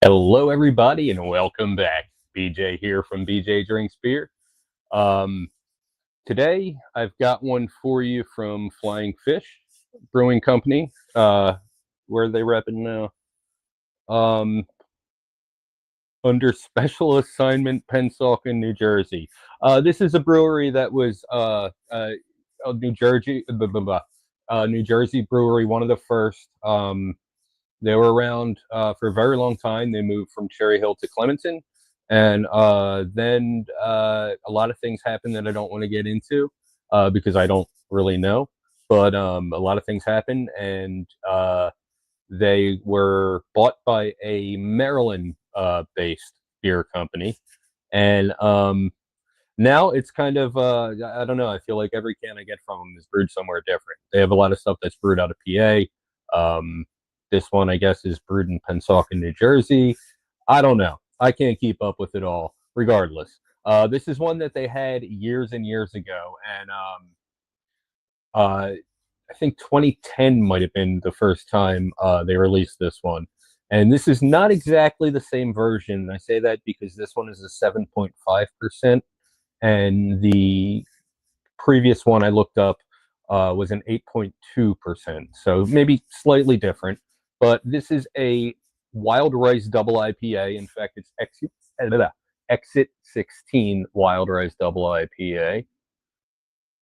Hello, everybody, and welcome back. BJ here from BJ Drinks Beer. Um, Today, I've got one for you from Flying Fish Brewing Company. Where are they repping now? Under special assignment, Pennsauken, New Jersey. This is a brewery that was a New Jersey, New Jersey brewery, one of the first. They were around for a very long time. They moved from Cherry Hill to Clementon, and then a lot of things happened that I don't want to get into because I don't really know. But a lot of things happened, and they were bought by a Maryland-based beer company, and now it's kind of I don't know. I feel like every can I get from them is brewed somewhere different. They have a lot of stuff that's brewed out of PA. This one, I guess, is brewed in Pennsauken, New Jersey. I don't know. I can't keep up with it all. Regardless, this is one that they had years and years ago, and I think 2010 might have been the first time they released this one. And this is not exactly the same version. I say that because this one is a 7.5%, and the previous one I looked up was an 8.2%. So maybe slightly different. But this is a Wild Rice Double IPA. In fact, it's Exit 16 Wild Rice Double IPA,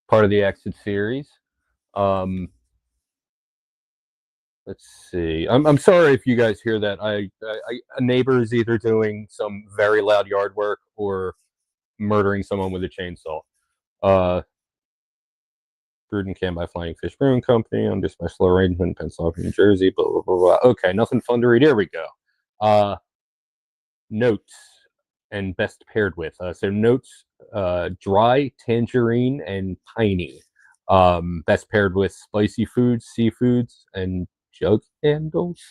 part of the Exit series. Um, let's see. I'm sorry if you guys hear that. A neighbor is either doing some very loud yard work or murdering someone with a chainsaw. Brewed and canned by Flying Fish Brewing Company under special arrangement, Pennsauken, New Jersey. Blah blah blah blah. Okay, nothing fun to read. Here we go. Notes and best paired with. So notes: dry, tangerine, and piney. Best paired with spicy foods, seafoods, and jug handles.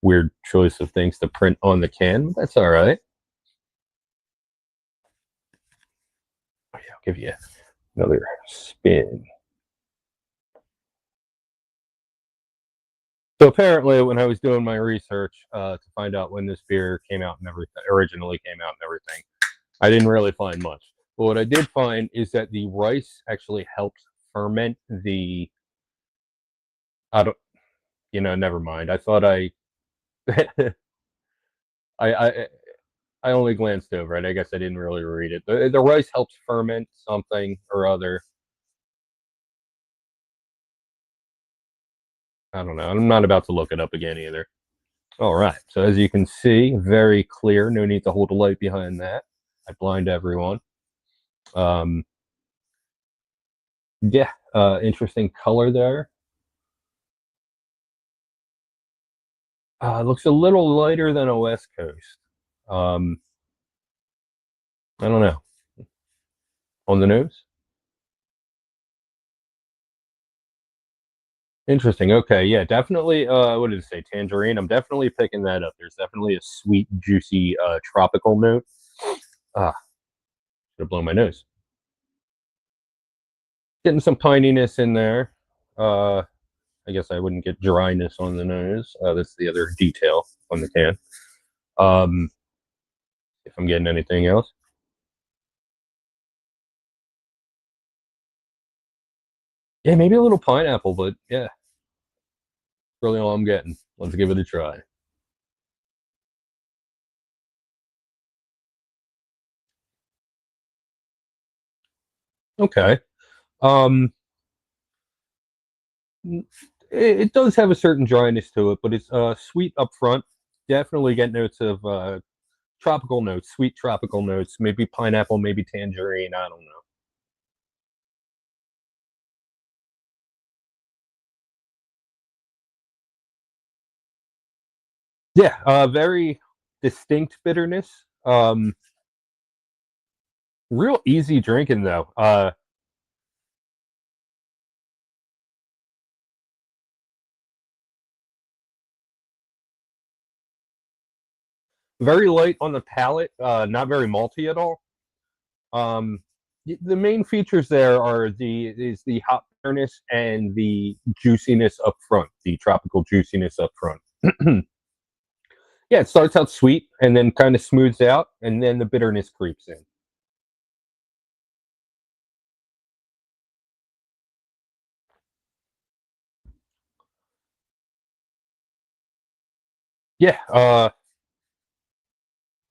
Weird choice of things to print on the can. That's all right. Oh, yeah, I'll give you another spin. So apparently, when I was doing my research to find out when this beer came out and everything, originally came out and everything, I didn't really find much. But what I did find is that the rice actually helps ferment the. I don't, never mind. I thought I, I, I only glanced over it. I guess I didn't really read it. The rice helps ferment something or other. I don't know. I'm not about to look it up again either. All right. So as you can see, very clear. No need to hold a light behind that. I blind everyone. Yeah, interesting color there. Looks a little lighter than a West Coast. I don't know. On the nose? Interesting. Okay, yeah, definitely. What did it say? Tangerine. I'm definitely picking that up. There's definitely a sweet, juicy, tropical note. Ah, should have blown my nose. Getting some pininess in there. I guess I wouldn't get dryness on the nose. That's the other detail on the can. Um, if I'm getting anything else. Yeah, maybe a little pineapple, but yeah, really all I'm getting. Let's give it a try. Okay. Um, it does have a certain dryness to it, but it's sweet up front. Definitely get notes of tropical notes, sweet tropical notes, maybe pineapple, maybe tangerine. I don't know. Yeah, very distinct bitterness. Real easy drinking though. Very light on the palate. Not very malty at all. Um, the main features there are the hot bitterness and the juiciness up front, the tropical juiciness up front. Yeah, it starts out sweet and then kind of smooths out, and then the bitterness creeps in. Yeah, I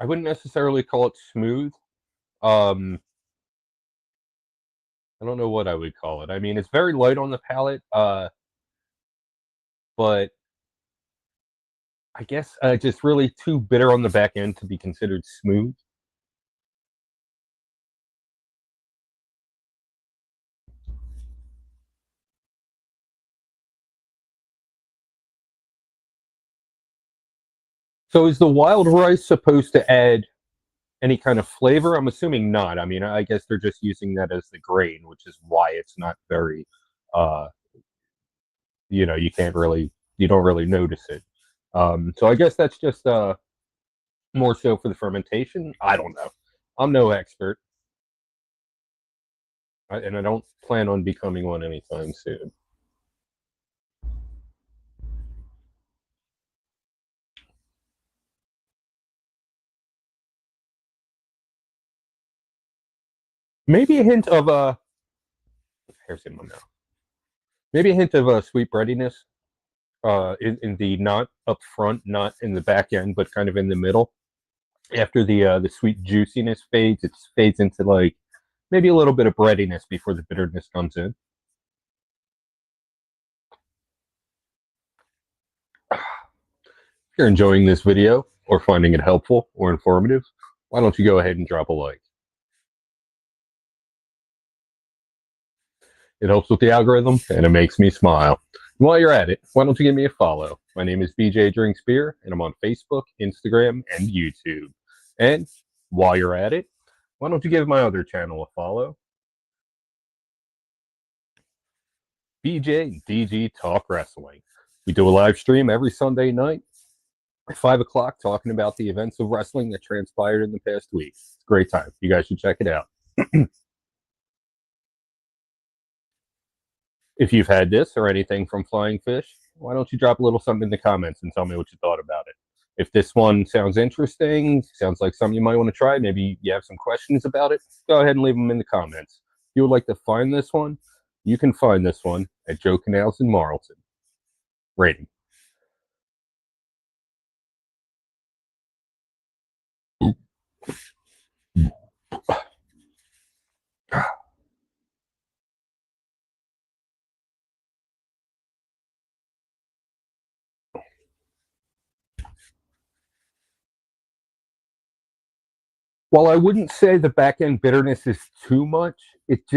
wouldn't necessarily call it smooth. Um, I don't know what I would call it. I mean, it's very light on the palate, but I guess just really too bitter on the back end to be considered smooth. So, is the wild rice supposed to add any kind of flavor? I'm assuming not. I mean, I guess they're just using that as the grain, which is why it's not very, uh, you can't really, you don't really notice it. So I guess that's just more so for the fermentation. I don't know. I'm no expert, and I don't plan on becoming one anytime soon. Maybe a hint of hair's in my mouth. Maybe a hint of sweet breadiness. In the not up front, not in the back end, but kind of in the middle. After the sweet juiciness fades, it fades into like maybe a little bit of breadiness before the bitterness comes in. If you're enjoying this video or finding it helpful or informative, why don't you go ahead and drop a like? It helps with the algorithm and it makes me smile. And while you're at it, why don't you give me a follow? My name is BJ Drinks Beer, and I'm on Facebook, Instagram, and YouTube. And while you're at it, why don't you give my other channel a follow? BJ DG Talk Wrestling. We do a live stream every Sunday night at 5 o'clock talking about the events of wrestling that transpired in the past week. It's a great time. You guys should check it out. If you've had this or anything from Flying Fish, why don't you drop a little something in the comments and tell me what you thought about it? If this one sounds interesting, sounds like something you might want to try, maybe you have some questions about it, go ahead and leave them in the comments. If you would like to find this one, you can find this one at Joe Canals in Marlton. Rating. While I wouldn't say the back end bitterness is too much, it's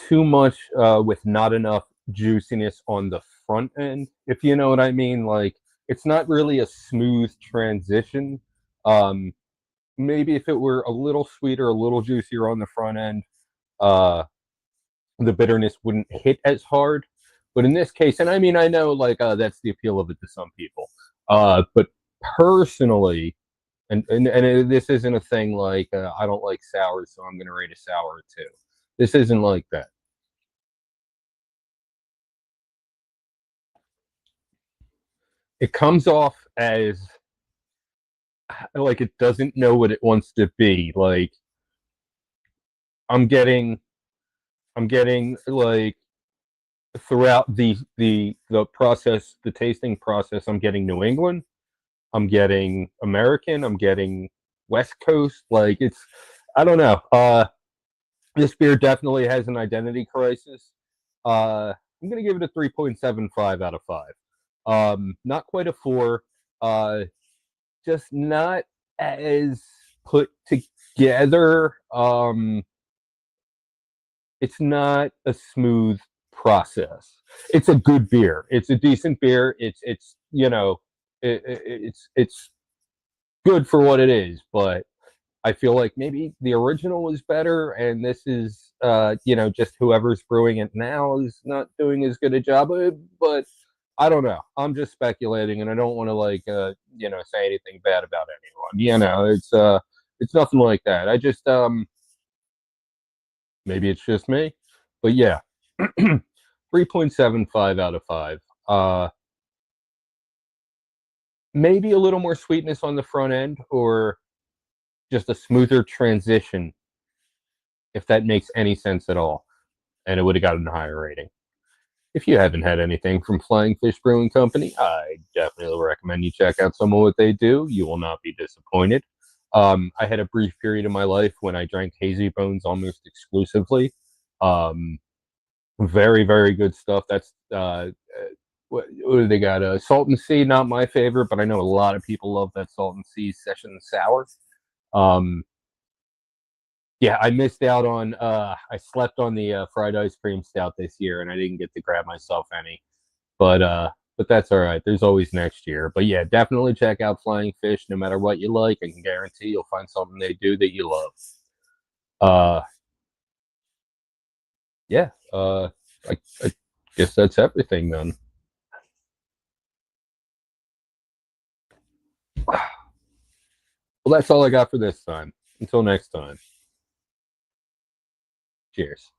too much with not enough juiciness on the front end, if you know what I mean. Like, it's not really a smooth transition. Um, Maybe if it were a little sweeter, a little juicier on the front end, uh, the bitterness wouldn't hit as hard. But in this case, and I mean, I know like that's the appeal of it to some people. But personally, and this isn't a thing like I don't like sours, so I'm going to rate a sour too. This isn't like that. It comes off as like it doesn't know what it wants to be. Like I'm getting, I'm getting like throughout the process, the tasting process, I'm getting New England, I'm getting American, I'm getting West Coast. Like it's, I don't know. This beer definitely has an identity crisis. I'm gonna give it a 3.75 out of 5. Not quite a 4. Just not as put together. It's not a smooth process. It's a good beer. It's a decent beer. It's it's good for what it is, but I feel like maybe the original was better, and this is just whoever's brewing it now is not doing as good a job of it. But I don't know. I'm just speculating, and I don't want to say anything bad about anyone. It's nothing like that. I just maybe it's just me, but yeah, 3.75 out of 5. maybe a little more sweetness on the front end, or just a smoother transition, if that makes any sense at all, and it would have gotten a higher rating. If you haven't had anything from Flying Fish Brewing Company, I definitely recommend you check out some of what they do. You will not be disappointed. I had a brief period in my life when I drank hazy bones almost exclusively. Um, very, very good stuff. That's what do they got? Salt and Sea, not my favorite, but I know a lot of people love that Salt and Sea Session Sour. Um, yeah, I missed out on. I slept on the fried ice cream stout this year, and I didn't get to grab myself any. But that's all right. There's always next year. But yeah, definitely check out Flying Fish. No matter what you like, I can guarantee you'll find something they do that you love. Uh, yeah. I guess that's everything then. Well, that's all I got for this time. Until next time. Cheers.